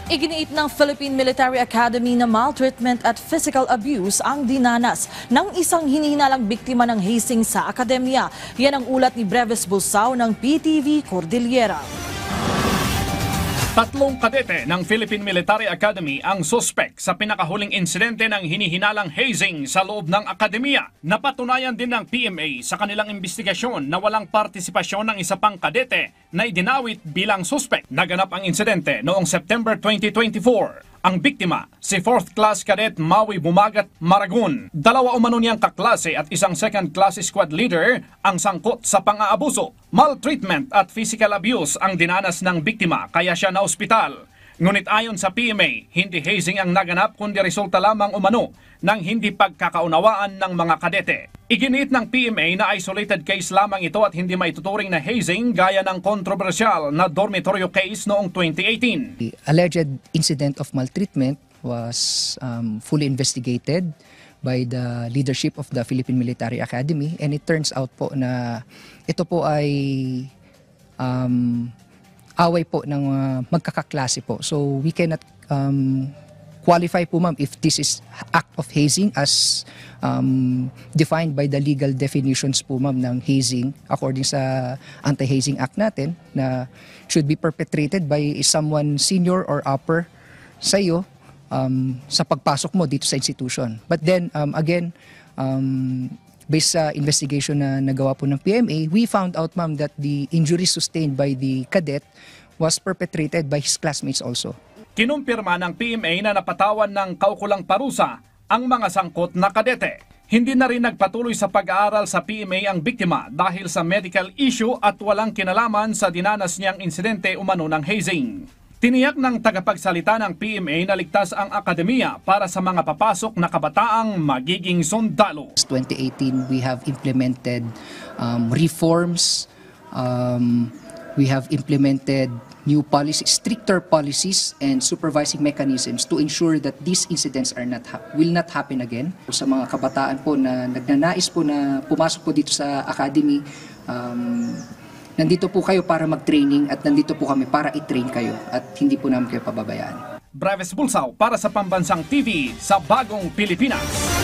Iginiit ng Philippine Military Academy na maltreatment at physical abuse ang dinanas ng isang hinihinalang biktima ng hazing sa akademya. Yan ang ulat ni Breves Bulsao ng PTV Cordillera. Tatlong kadete ng Philippine Military Academy ang suspek sa pinakahuling insidente ng hinihinalang hazing sa loob ng akademya. Napatunayan din ng PMA sa kanilang investigasyon na walang partisipasyon ng isa pang kadete na idinawit bilang suspek. Naganap ang insidente noong September 2024. Ang biktima, si 4th class cadet Maui Bumagat Maragun. Dalawa umano niyang kaklase at isang 2nd class squad leader ang sangkot sa pang-aabuso. Maltreatment at physical abuse ang dinanas ng biktima kaya siya na ospital. Ngunit ayon sa PMA, hindi hazing ang naganap kundi resulta lamang umano ng hindi pagkakaunawaan ng mga kadete. Iginiit ng PMA na isolated case lamang ito at hindi maituturing na hazing gaya ng kontrobersyal na dormitoryo case noong 2018. The alleged incident of maltreatment was fully investigated by the leadership of the Philippine Military Academy, and it turns out po na ito po ay away po ng magkakaklase po. So we cannot qualify po ma'am if this is act of hazing as defined by the legal definitions po ma'am ng hazing according sa Anti-Hazing Act natin na should be perpetrated by someone senior or upper sa iyo sa pagpasok mo dito sa institution. But then again, based sa investigation na nagawa po ng PMA, we found out ma'am that the injuries sustained by the cadet was perpetrated by his classmates also. Kinumpirma ng PMA na napatawan ng kaukulang parusa ang mga sangkot na kadete. Hindi na rin nagpatuloy sa pag-aaral sa PMA ang biktima dahil sa medical issue at walang kinalaman sa dinanas niyang insidente umano ng hazing. Tiniyak ng tagapagsalita ng PMA na ligtas ang akademiya para sa mga papasok na kabataang magiging sundalo. 2018, we have implemented reforms. We have implemented new policies, stricter policies and supervising mechanisms to ensure that these incidents will not happen again. Sa mga kabataan po na nagnanais po na pumasok po dito sa academy, nandito po kayo para mag-training at nandito po kami para i-train kayo at hindi po namin kayo pababayaan. Breves Bulsao para sa Pambansang TV sa Bagong Pilipinas.